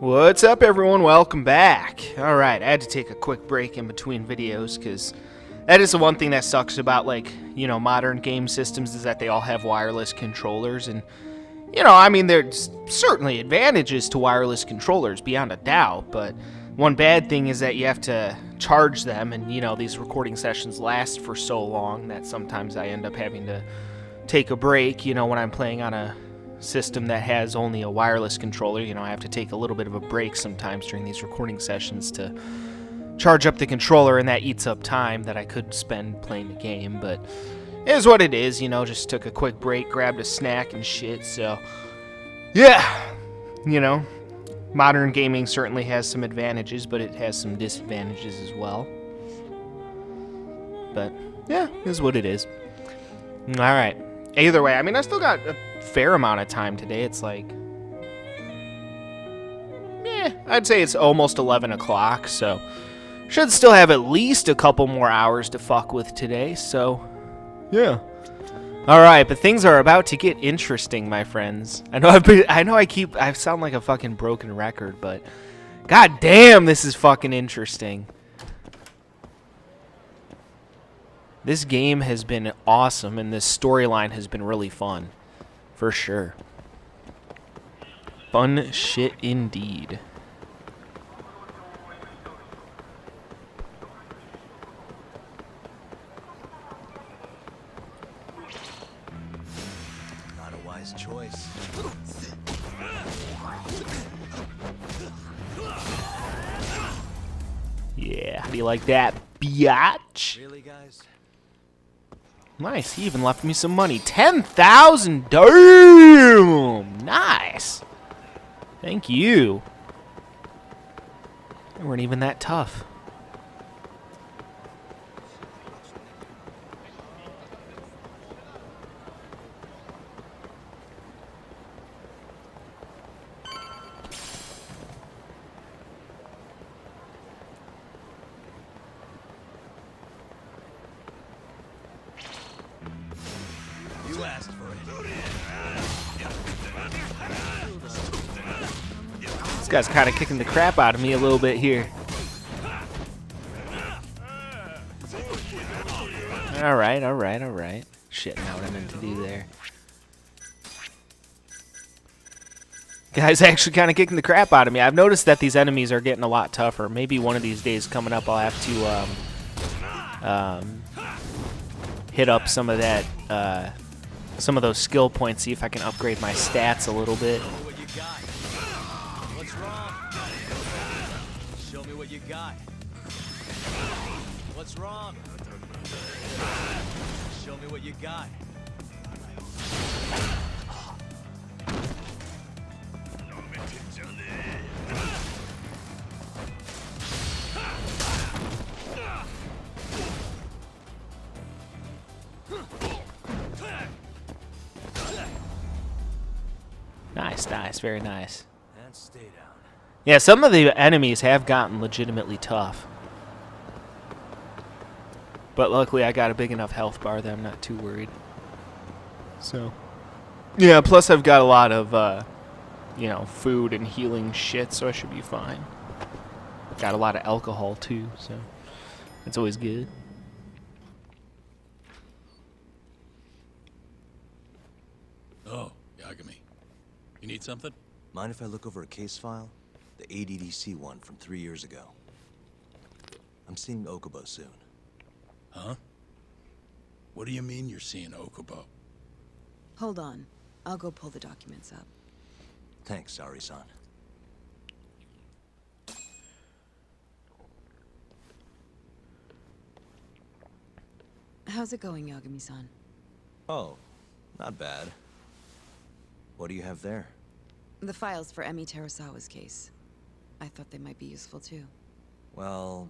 What's up, everyone? Welcome back. Alright, I had to take a quick break in between videos because that is the one thing that sucks about, modern game systems is that they all have wireless controllers. And, there's certainly advantages to wireless controllers, beyond a doubt, but one bad thing is that you have to charge them, and, these recording sessions last for so long that sometimes I end up having to take a break, when I'm playing on a system that has only a wireless controller. I have to take a little bit of a break sometimes during these recording sessions to charge up the controller, and that eats up time that I could spend playing the game, but it is what it is. Just took a quick break, grabbed a snack and shit. So yeah, modern gaming certainly has some advantages, but it has some disadvantages as well. But yeah, it is what it is. Alright, either way, I still got a fair amount of time today. It's I'd say it's almost 11 o'clock, so should still have at least a couple more hours to fuck with today, so yeah. Alright, but things are about to get interesting, my friends. I sound like a fucking broken record, but god damn, this is fucking interesting. This game has been awesome, and this storyline has been really fun. For sure. Fun shit indeed. Not a wise choice. Yeah, how do you like that, biatch? Really, guys? Nice, he even left me some money. 10,000, damn! Nice. Thank you. They weren't even that tough. You asked for it. This guy's kind of kicking the crap out of me a little bit here. Alright. Shit, now what I meant to do there. Guy's actually kind of kicking the crap out of me. I've noticed that these enemies are getting a lot tougher. Maybe one of these days coming up I'll have to hit up some of that, some of those skill points, see if I can upgrade my stats a little bit. What you got? What's wrong? Show me what you got. What's wrong? Show me what you got. Nice, very nice. And stay down. Yeah, some of the enemies have gotten legitimately tough. But luckily I got a big enough health bar that I'm not too worried. So, yeah, plus I've got a lot of, food and healing shit, so I should be fine. Got a lot of alcohol too, so it's always good. Oh, Yagami. You need something? Mind if I look over a case file? The ADDC one from 3 years ago. I'm seeing Okubo soon. Huh? What do you mean you're seeing Okubo? Hold on. I'll go pull the documents up. Thanks, Ari-san. How's it going, Yagami-san? Oh, not bad. What do you have there? The files for Emi Terasawa's case. I thought they might be useful too. Well,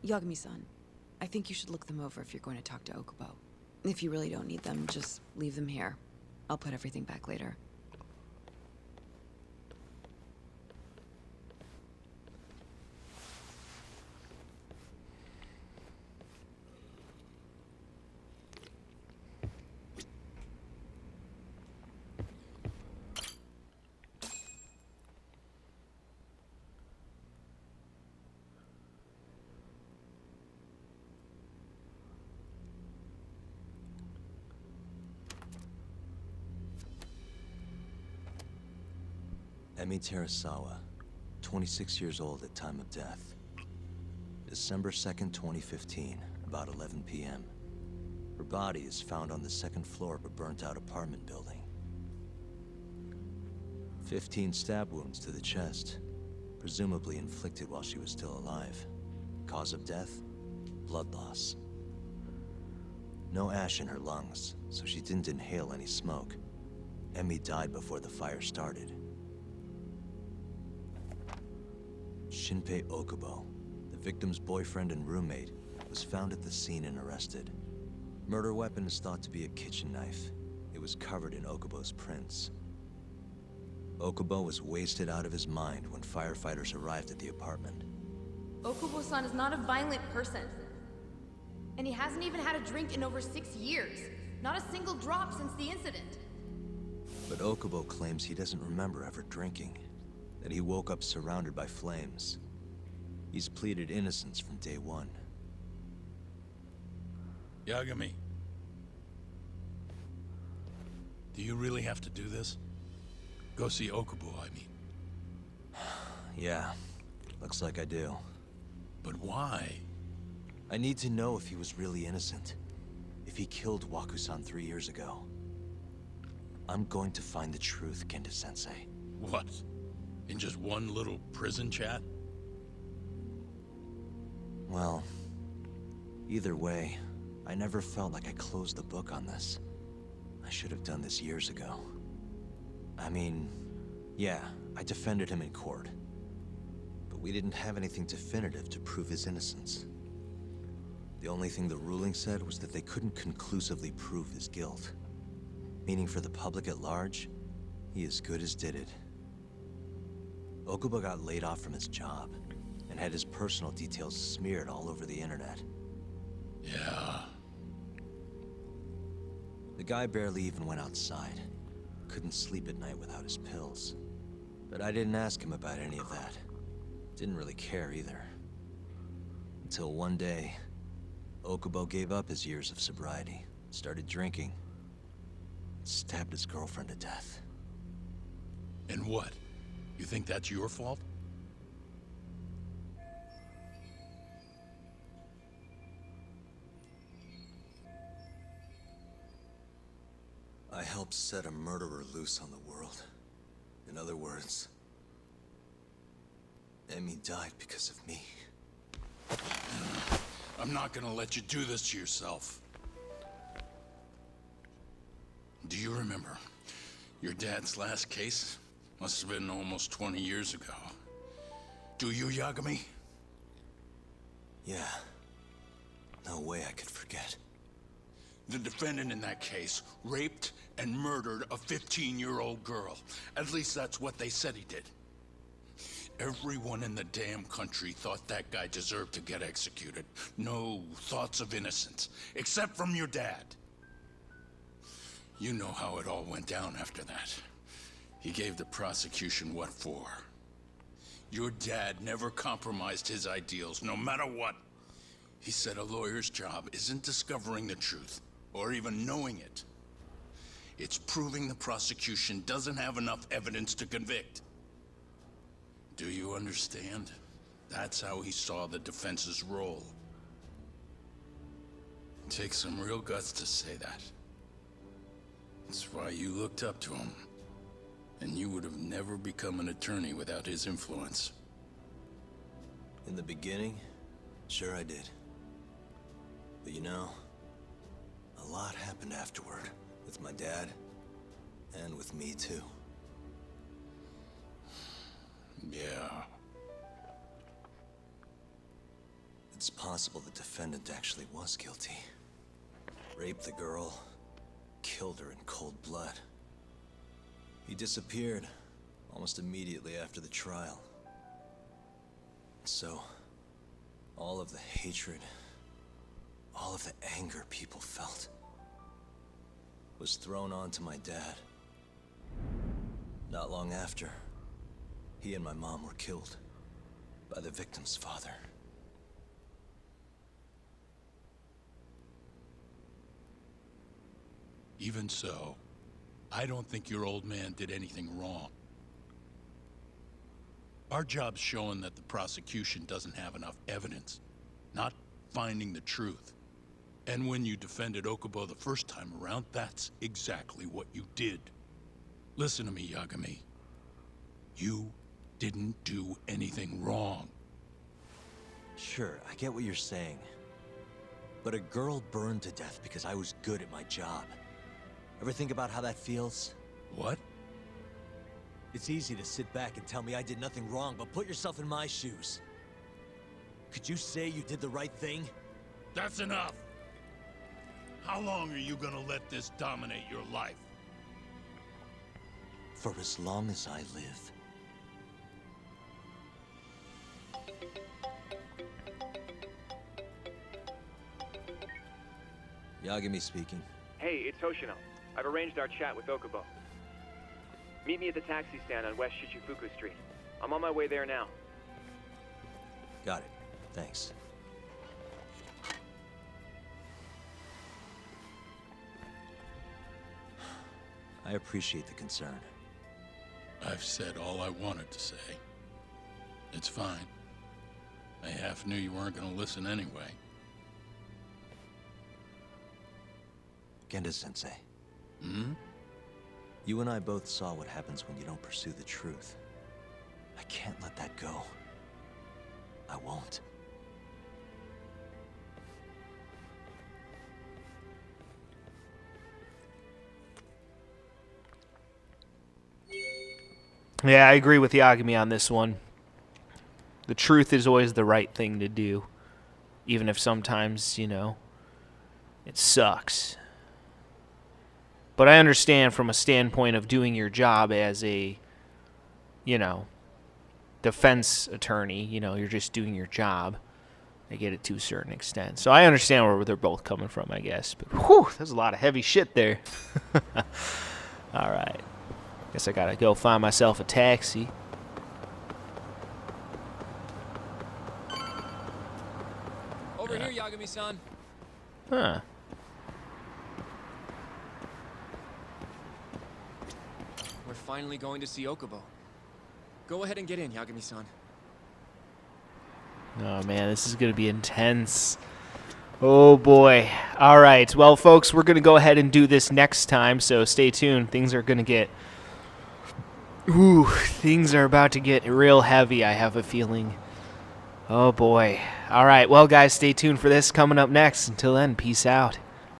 Yagami-san, I think you should look them over if you're going to talk to Okubo. If you really don't need them, just leave them here. I'll put everything back later. Emi Terasawa, 26 years old at time of death. December 2nd, 2015, about 11 p.m. Her body is found on the second floor of a burnt-out apartment building. 15 stab wounds to the chest, presumably inflicted while she was still alive. Cause of death? Blood loss. No ash in her lungs, so she didn't inhale any smoke. Emi died before the fire started. Shinpei Okubo, the victim's boyfriend and roommate, was found at the scene and arrested. Murder weapon is thought to be a kitchen knife. It was covered in Okubo's prints. Okubo was wasted out of his mind when firefighters arrived at the apartment. Okubo-san is not a violent person. And he hasn't even had a drink in over 6 years. Not a single drop since the incident. But Okubo claims he doesn't remember ever drinking, that he woke up surrounded by flames. He's pleaded innocence from day one. Yagami. Do you really have to do this? Go see Okubo, I mean. Yeah, looks like I do. But why? I need to know if he was really innocent. If he killed Waku-san 3 years ago. I'm going to find the truth, Kenta-sensei. What? In just one little prison chat? Well, either way, I never felt like I closed the book on this. I should have done this years ago. I mean, yeah, I defended him in court. But we didn't have anything definitive to prove his innocence. The only thing the ruling said was that they couldn't conclusively prove his guilt. Meaning for the public at large, he as good as did it. Okubo got laid off from his job, and had his personal details smeared all over the internet. Yeah. The guy barely even went outside. Couldn't sleep at night without his pills. But I didn't ask him about any of that. Didn't really care either. Until one day, Okubo gave up his years of sobriety, started drinking, stabbed his girlfriend to death. And what? You think that's your fault? I helped set a murderer loose on the world. In other words, Emi died because of me. I'm not gonna let you do this to yourself. Do you remember your dad's last case? Must have been almost 20 years ago. Do you, Yagami? Yeah. No way I could forget. The defendant in that case raped and murdered a 15-year-old girl. At least that's what they said he did. Everyone in the damn country thought that guy deserved to get executed. No thoughts of innocence, except from your dad. You know how it all went down after that. He gave the prosecution what for. Your dad never compromised his ideals, no matter what. He said a lawyer's job isn't discovering the truth, or even knowing it. It's proving the prosecution doesn't have enough evidence to convict. Do you understand? That's how he saw the defense's role. It takes some real guts to say that. That's why you looked up to him. And you would have never become an attorney without his influence. In the beginning, sure I did. But you know, a lot happened afterward. With my dad, and with me too. Yeah. It's possible the defendant actually was guilty. Raped the girl, killed her in cold blood. He disappeared almost immediately after the trial. So, all of the hatred, all of the anger people felt, was thrown onto my dad. Not long after, he and my mom were killed by the victim's father. Even so, I don't think your old man did anything wrong. Our job's showing that the prosecution doesn't have enough evidence, not finding the truth. And when you defended Okubo the first time around, that's exactly what you did. Listen to me, Yagami. You didn't do anything wrong. Sure, I get what you're saying. But a girl burned to death because I was good at my job. Ever think about how that feels? What? It's easy to sit back and tell me I did nothing wrong, but put yourself in my shoes. Could you say you did the right thing? That's enough! How long are you gonna let this dominate your life? For as long as I live. Yagami speaking. Hey, it's Hoshino. I've arranged our chat with Okubo. Meet me at the taxi stand on West Shichifuku Street. I'm on my way there now. Got it. Thanks. I appreciate the concern. I've said all I wanted to say. It's fine. I half knew you weren't gonna listen anyway. Genda-sensei. Hmm? You and I both saw what happens when you don't pursue the truth. I can't let that go. I won't. Yeah, I agree with Yagami on this one. The truth is always the right thing to do. Even if sometimes, you know, it sucks. But I understand from a standpoint of doing your job as a, you know, defense attorney, you know, you're just doing your job. I get it to a certain extent. So I understand where they're both coming from, I guess. But whew, there's a lot of heavy shit there. All right. Guess I gotta go find myself a taxi. Over here, Yagami-san. Huh. We're finally going to see Okubo. Go ahead and get in, Yagami-san. Oh man, this is gonna be intense. Oh boy. All right. Well, folks, we're gonna go ahead and do this next time, so stay tuned. Things are gonna get... Ooh, things are about to get real heavy, I have a feeling. Oh boy. All right. Well, guys, stay tuned for this coming up next. Until then, peace out.